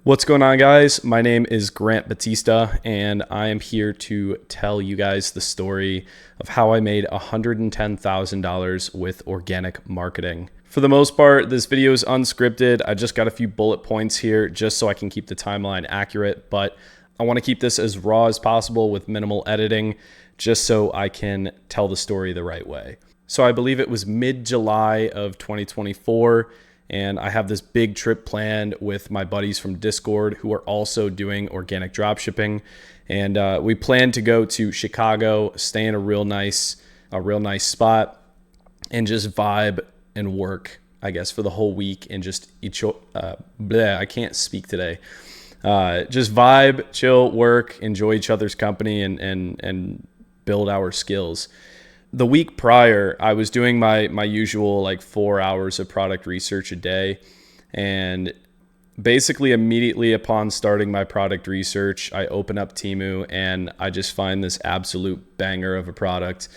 What's going on, guys? My name is Grant Batista, and I am here to tell you guys the story of how I made $110,000 with organic marketing. For the most part, this video is unscripted. I just got a few bullet points here just so I can keep the timeline accurate, but I want to keep this as raw as possible with minimal editing just so I can tell the story the right way. So I believe it was mid-July of 2024. And I have this big trip planned with my buddies from Discord who are also doing organic dropshipping. And we plan to go to Chicago, stay in a real nice spot, and just vibe and work, I guess, for the whole week and just I can't speak today. Just vibe, chill, work, enjoy each other's company, and build our skills. The week prior, I was doing my usual like 4 hours of product research a day. And basically immediately upon starting my product research, I open up Temu and I just find this absolute banger of a product.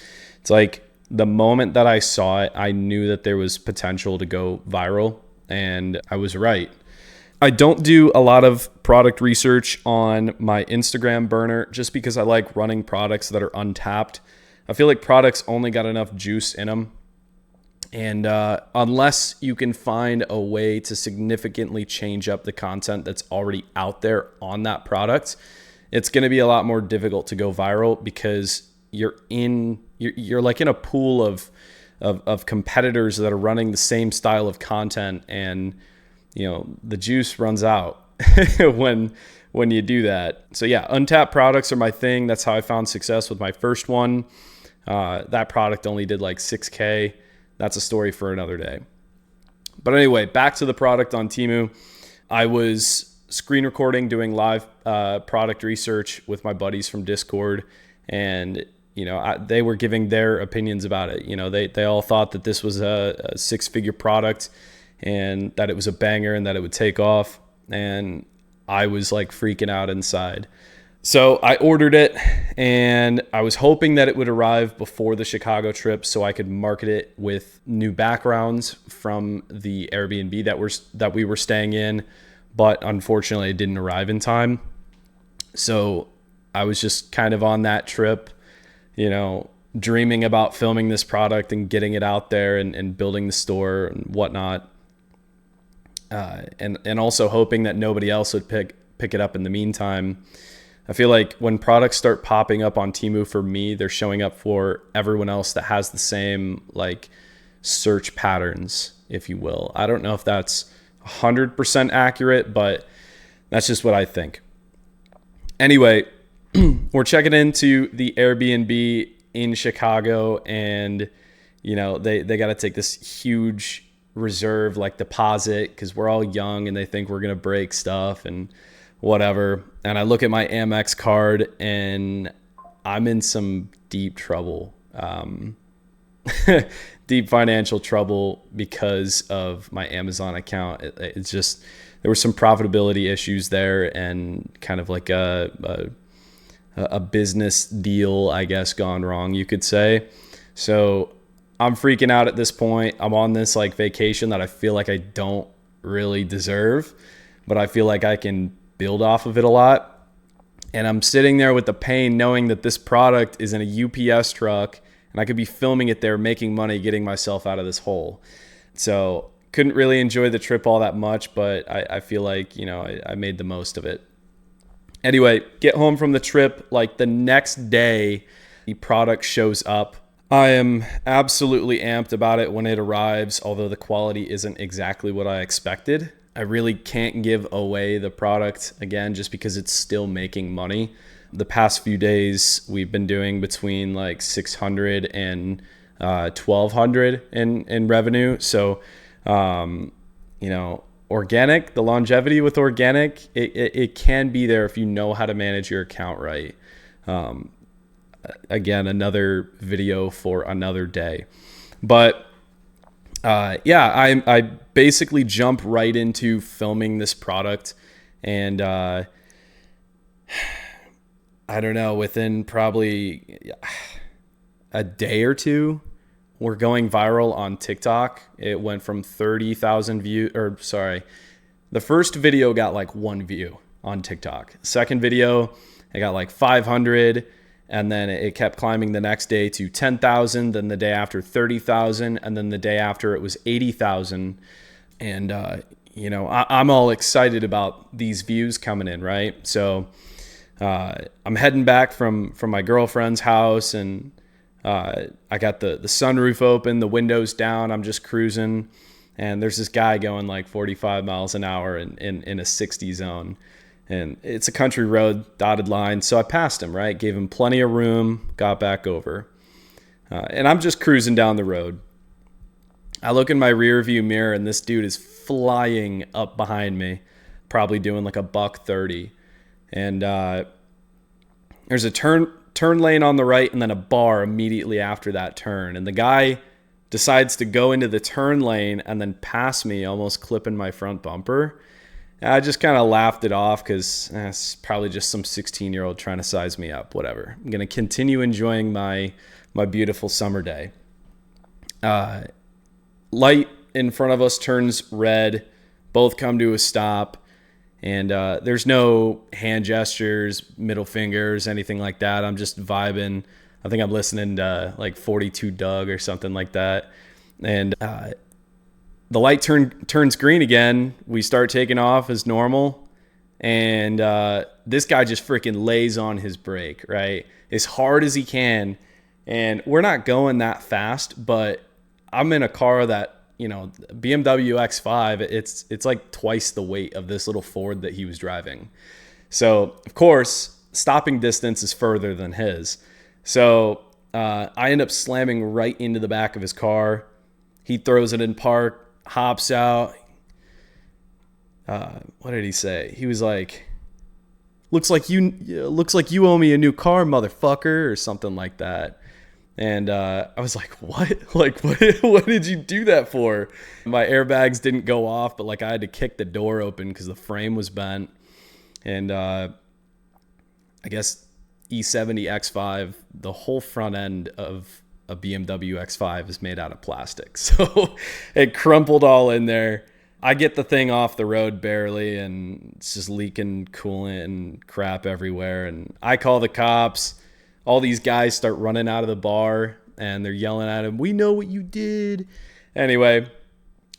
It's like the moment that I saw it, I knew that there was potential to go viral, and I was right. I don't do a lot of product research on my Instagram burner just because I like running products that are untapped. I feel like products only got enough juice in them. And unless you can find a way to significantly change up the content that's already out there on that product, it's going to be a lot more difficult to go viral because you're like in a pool of competitors that are running the same style of content, and the juice runs out when you do that. So yeah, untapped products are my thing. That's how I found success with my first one. That product only did like 6K. That's a story for another day. But anyway, back to the product on Temu. I was screen recording, doing live product research with my buddies from Discord, and they were giving their opinions about it. They all thought that this was a six-figure product and that it was a banger and that it would take off, and I was like freaking out inside. So I ordered it, and I was hoping that it would arrive before the Chicago trip so I could market it with new backgrounds from the Airbnb that we were staying in, but unfortunately it didn't arrive in time. So I was just kind of on that trip, dreaming about filming this product and getting it out there and building the store and whatnot. And also hoping that nobody else would pick it up in the meantime. I feel like when products start popping up on Temu, for me, they're showing up for everyone else that has the same like search patterns, if you will. I don't know if that's 100% accurate, but that's just what I think. Anyway, we're checking into the Airbnb in Chicago, and they got to take this huge reserve like deposit because we're all young and they think we're gonna break stuff and whatever. And I look at my Amex card and I'm in some deep trouble, deep financial trouble because of my Amazon account. It's just, there were some profitability issues there and kind of like a business deal, I guess, gone wrong, you could say. So I'm freaking out at this point. I'm on this like vacation that I feel like I don't really deserve, but I feel like I can build off of it a lot. And I'm sitting there with the pain knowing that this product is in a UPS truck and I could be filming it there, making money, getting myself out of this hole. So couldn't really enjoy the trip all that much, but I feel like, I made the most of it. Anyway, get home from the trip. Like the next day, the product shows up. I am absolutely amped about it when it arrives, although the quality isn't exactly what I expected. I really can't give away the product again just because it's still making money. The past few days we've been doing between like 600 and 1200 in revenue. So organic, the longevity with organic, it can be there if you know how to manage your account right. Again, another video for another day. But I basically jump right into filming this product, and I don't know, within probably a day or two, we're going viral on TikTok. It went from 30,000 views, The first video got like 1 view on TikTok. Second video, I got like 500. And then it kept climbing the next day to 10,000. Then the day after 30,000. And then the day after it was 80,000. And, I'm all excited about these views coming in, right? So I'm heading back from my girlfriend's house, and I got the sunroof open, the windows down. I'm just cruising, and there's this guy going like 45 miles an hour in a 60 zone. And it's a country road, dotted line. So I passed him, right? Gave him plenty of room, got back over. And I'm just cruising down the road. I look in my rear view mirror, and this dude is flying up behind me, probably doing like a $130. And there's a turn lane on the right and then a bar immediately after that turn. And the guy decides to go into the turn lane and then pass me, almost clipping my front bumper. And I just kind of laughed it off because it's probably just some 16-year-old trying to size me up, whatever. I'm going to continue enjoying my beautiful summer day. Light in front of us turns red. Both come to a stop. And there's no hand gestures, middle fingers, anything like that. I'm just vibing. I think I'm listening to like 42 Doug or something like that. And the light turns green again. We start taking off as normal. And this guy just freaking lays on his brake, right? As hard as he can. And we're not going that fast, but I'm in a car that, BMW X5, it's like twice the weight of this little Ford that he was driving. So, of course, stopping distance is further than his. So I end up slamming right into the back of his car. He throws it in park, hops out. What did he say? He was like, looks like you owe me a new car, motherfucker, or something like that. And I was like, what? Like, what did you do that for? My airbags didn't go off, but like I had to kick the door open because the frame was bent. And I guess E70 X5, the whole front end of a BMW X5 is made out of plastic. So it crumpled all in there. I get the thing off the road barely, and it's just leaking coolant and crap everywhere. And I call the cops. All these guys start running out of the bar, and they're yelling at him, "We know what you did." Anyway,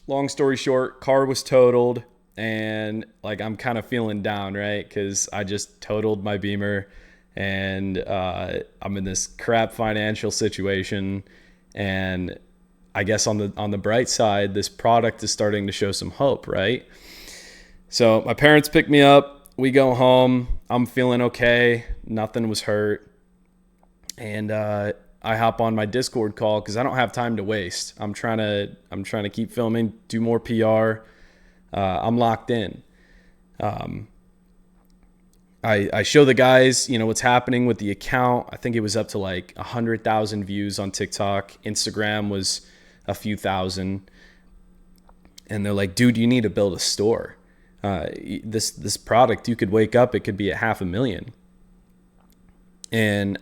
long story short, car was totaled, and like I'm kind of feeling down, right? Because I just totaled my Beamer, and I'm in this crap financial situation. And I guess on the bright side, this product is starting to show some hope, right? So my parents pick me up. We go home. I'm feeling okay. Nothing was hurt. And I hop on my Discord call because I don't have time to waste. I'm trying to keep filming, do more PR. I'm locked in. I show the guys, what's happening with the account. I think it was up to like 100,000 views on TikTok. Instagram was a few thousand. And they're like, "Dude, you need to build a store. This product, you could wake up, it could be at 500,000. And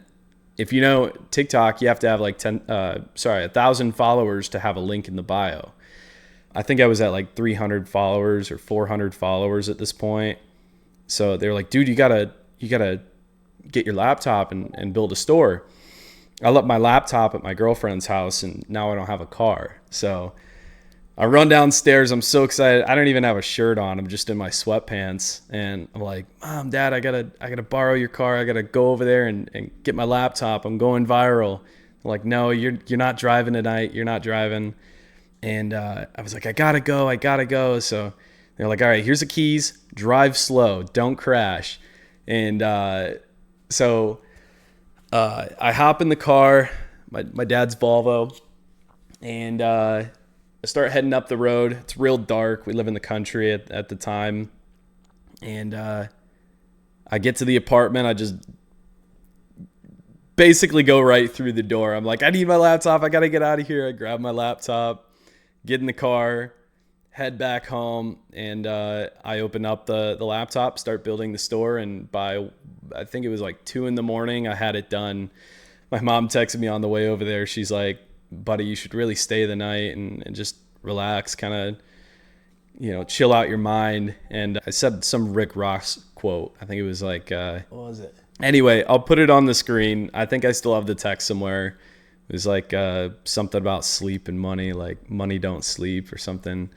if you know TikTok, you have to have like 1,000 followers to have a link in the bio. I think I was at like 300 followers or 400 followers at this point. So they're like, "Dude, you gotta get your laptop and build a store." I left my laptop at my girlfriend's house, and now I don't have a car. So I run downstairs. I'm so excited. I don't even have a shirt on. I'm just in my sweatpants. And I'm like, "Mom, Dad, I gotta borrow your car. I gotta go over there and get my laptop. I'm going viral." They're like, "No, you're not driving tonight. You're not driving." And I was like, I gotta go. So they're like, "All right, here's the keys. Drive slow. Don't crash." And so I hop in the car, my dad's Volvo, and I start heading up the road. It's real dark. We live in the country at the time. And I get to the apartment. I just basically go right through the door. I'm like, "I need my laptop. I got to get out of here." I grab my laptop, get in the car, head back home. And I open up the laptop, start building the store. And by, I think it was like 2 a.m, I had it done. My mom texted me on the way over there. She's like, "Buddy, you should really stay the night and just relax, kind chill out your mind. And I said some Rick Ross quote. I think it was like, what was it? Anyway, I'll put it on the screen. I think I still have the text somewhere. It was like something about sleep and money, like money don't sleep or something.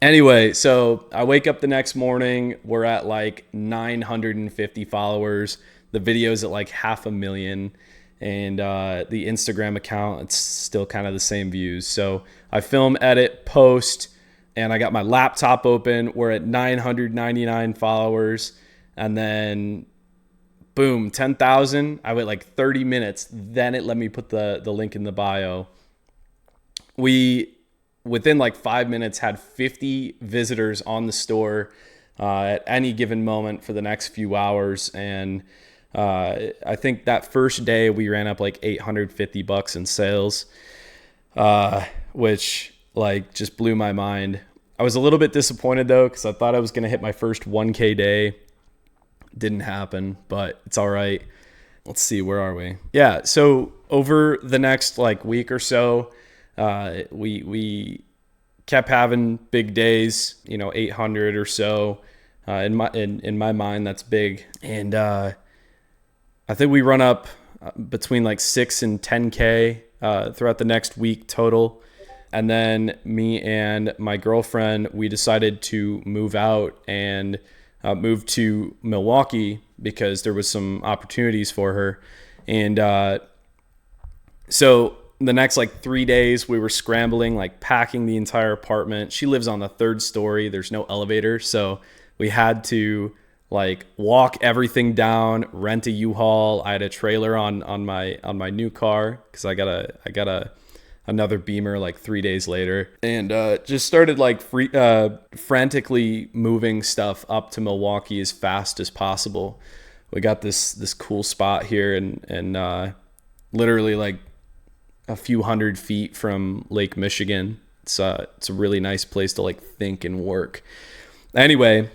Anyway, so I wake up the next morning. We're at like 950 followers. The video's at like 500,000. And the Instagram account, it's still kind of the same views. So I film, edit, post, and I got my laptop open. We're at 999 followers. And then boom, 10,000. I wait like 30 minutes. Then it let me put the link in the bio. Within like 5 minutes, had 50 visitors on the store at any given moment for the next few hours. And I think that first day we ran up like $850 in sales, which like just blew my mind. I was a little bit disappointed though, because I thought I was going to hit my first 1K day. Didn't happen, but it's all right. Let's see, where are we? Yeah, so over the next like week or so, we kept having big days, 800 or so. In my mind, that's big. And I think we run up between like 6 and 10K throughout the next week total. And then me and my girlfriend, we decided to move out and move to Milwaukee because there was some opportunities for her. And so the next like 3 days we were scrambling, like packing the entire apartment. She lives on the 3rd story. There's no elevator. So we had to like walk everything down, rent a U-Haul. I had a trailer on my new car because I got another Beamer like 3 days later, and just started like frantically moving stuff up to Milwaukee as fast as possible. We got this cool spot here, and literally like a few hundred feet from Lake Michigan. It's a really nice place to like think and work. Anyway,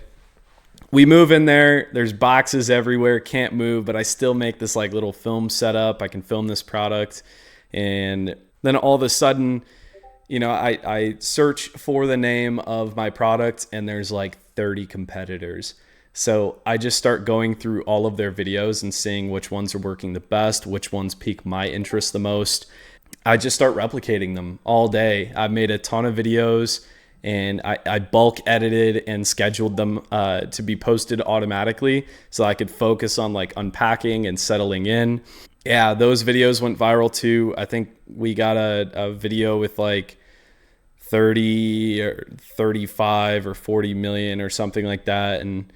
we move in there. There's boxes everywhere. Can't move, but I still make this like little film setup. I can film this product, and then all of a sudden, I search for the name of my product and there's like 30 competitors. So I just start going through all of their videos and seeing which ones are working the best, which ones pique my interest the most. I just start replicating them all day. I've made a ton of videos, and I bulk edited and scheduled them to be posted automatically so I could focus on like unpacking and settling in. Yeah, those videos went viral too. I think we got a video with like 30 or 35 or 40 million or something like that. And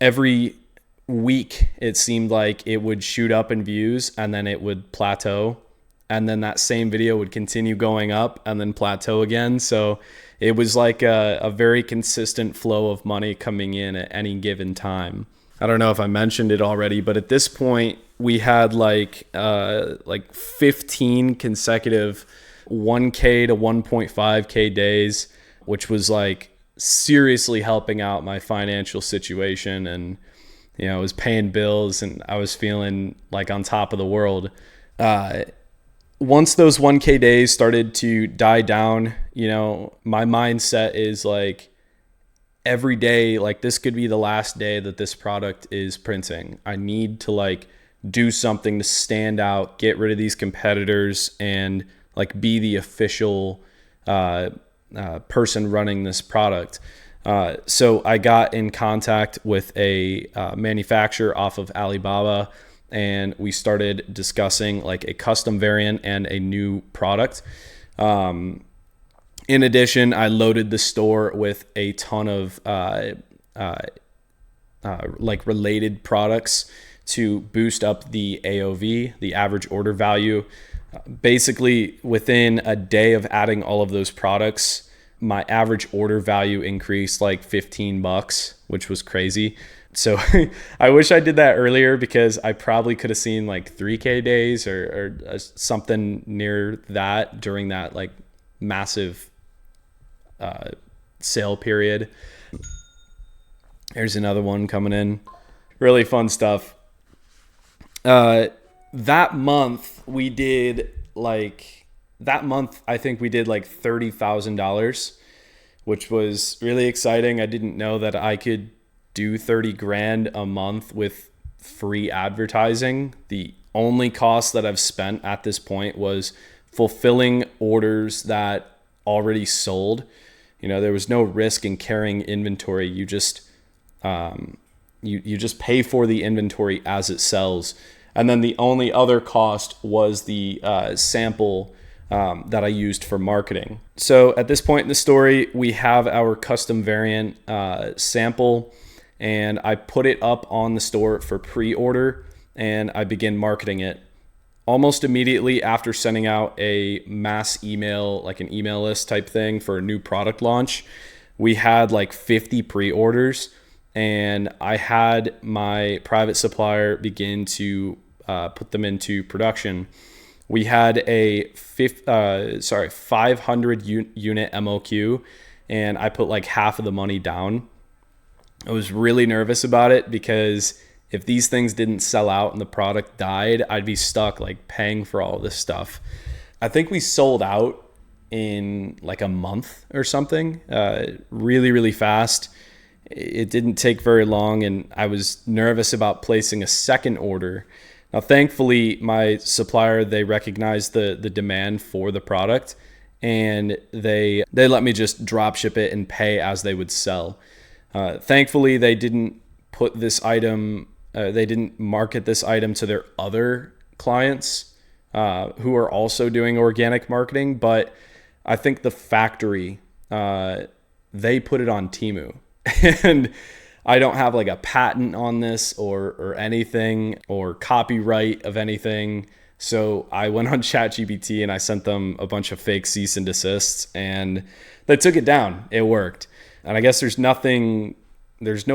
every week it seemed like it would shoot up in views and then it would plateau. And then that same video would continue going up and then plateau again. So it was like a very consistent flow of money coming in at any given time. I don't know if I mentioned it already, but at this point we had like 15 consecutive 1K to 1.5K days, which was like seriously helping out my financial situation. And, I was paying bills and I was feeling like on top of the world. Once those 1K days started to die down, my mindset is like, every day, like this could be the last day that this product is printing. I need to like do something to stand out, get rid of these competitors, and like be the official person running this product. So I got in contact with a manufacturer off of Alibaba, and we started discussing like a custom variant and a new product. In addition, I loaded the store with a ton of like related products to boost up the AOV, the average order value. Basically, within a day of adding all of those products, my average order value increased like $15, which was crazy. So I wish I did that earlier, because I probably could have seen like 3K days or something near that during that like massive sale period. Here's another one coming in. Really fun stuff. That month I think we did like $30,000, which was really exciting. I didn't know that I could do 30 grand a month with free advertising. The only cost that I've spent at this point was fulfilling orders that already sold. There was no risk in carrying inventory. You just you just pay for the inventory as it sells. And then the only other cost was the sample that I used for marketing. So at this point in the story, we have our custom variant sample, and I put it up on the store for pre-order, and I begin marketing it. Almost immediately after sending out a mass email, like an email list type thing for a new product launch, we had like 50 pre-orders, and I had my private supplier begin to put them into production. We had a 500 unit MOQ, and I put like half of the money down. I was really nervous about it because if these things didn't sell out and the product died, I'd be stuck like paying for all this stuff. I think we sold out in like a month or something, really, really fast. It didn't take very long, and I was nervous about placing a second order. Now, thankfully, my supplier, they recognized the demand for the product, and they let me just drop ship it and pay as they would sell. Thankfully, they didn't put this item, they didn't market this item to their other clients who are also doing organic marketing. But I think the factory, they put it on Temu. And I don't have like a patent on this or anything or copyright of anything. So I went on ChatGPT and I sent them a bunch of fake cease and desists, and they took it down. It worked. And I guess there's no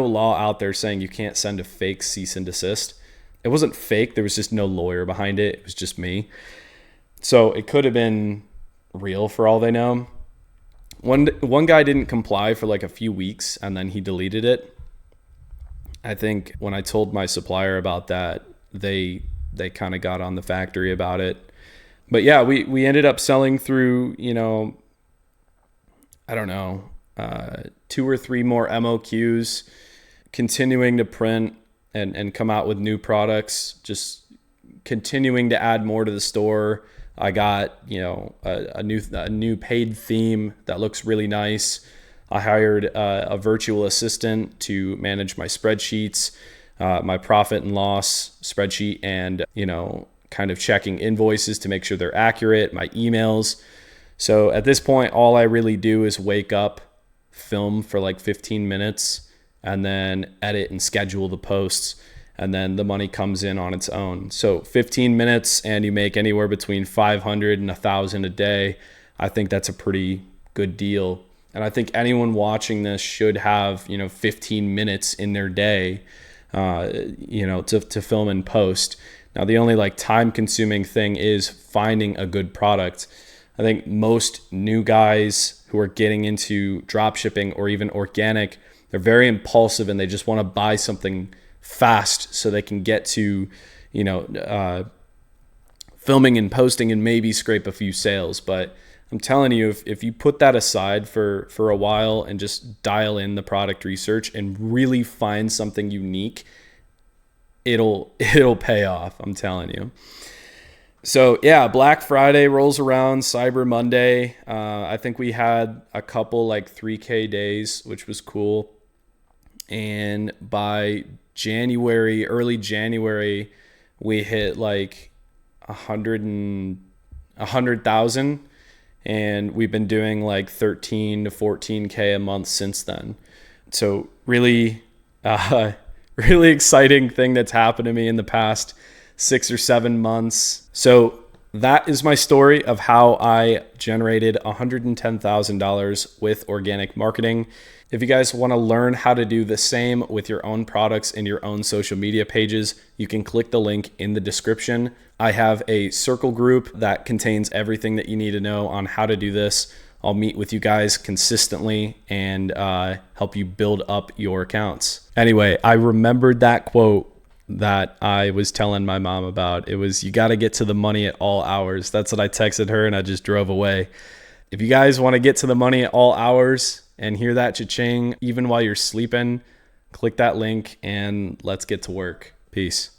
law out there saying you can't send a fake cease and desist. It wasn't fake. There was just no lawyer behind it. It was just me. So it could have been real for all they know. One guy didn't comply for like a few weeks, and then he deleted it. I think when I told my supplier about that, they kind of got on the factory about it. But yeah, we ended up selling through, I don't know, 2 or 3 more MOQs, continuing to print and come out with new products, just continuing to add more to the store. I got, a new paid theme that looks really nice. I hired a virtual assistant to manage my spreadsheets, my profit and loss spreadsheet, and, kind of checking invoices to make sure they're accurate, my emails. So at this point, all I really do is wake up, film for like 15 minutes, and then edit and schedule the posts. And then the money comes in on its own. So 15 minutes and you make anywhere between 500 and 1,000 a day. I think that's a pretty good deal. And I think anyone watching this should have, 15 minutes in their day, to film and post. Now, the only like time consuming thing is finding a good product. I think most new guys who are getting into dropshipping or even organic, they're very impulsive and they just want to buy something fast so they can get to, filming and posting and maybe scrape a few sales. But I'm telling you, if you put that aside for a while and just dial in the product research and really find something unique, it'll pay off. I'm telling you. So yeah, Black Friday rolls around, Cyber Monday. I think we had a couple like 3K days, which was cool. And by early January, we hit like 100,000, and we've been doing like 13 to 14K a month since then. So really, really exciting thing that's happened to me in the past 6 or 7 months. So that is my story of how I generated $110,000 with organic marketing. If you guys want to learn how to do the same with your own products and your own social media pages, you can click the link in the description. I have a circle group that contains everything that you need to know on how to do this. I'll meet with you guys consistently and help you build up your accounts. Anyway, I remembered that quote that I was telling my mom about. It was, "You got to get to the money at all hours." That's what I texted her, and I just drove away. If you guys want to get to the money at all hours, and hear that cha-ching even while you're sleeping, click that link and let's get to work. Peace.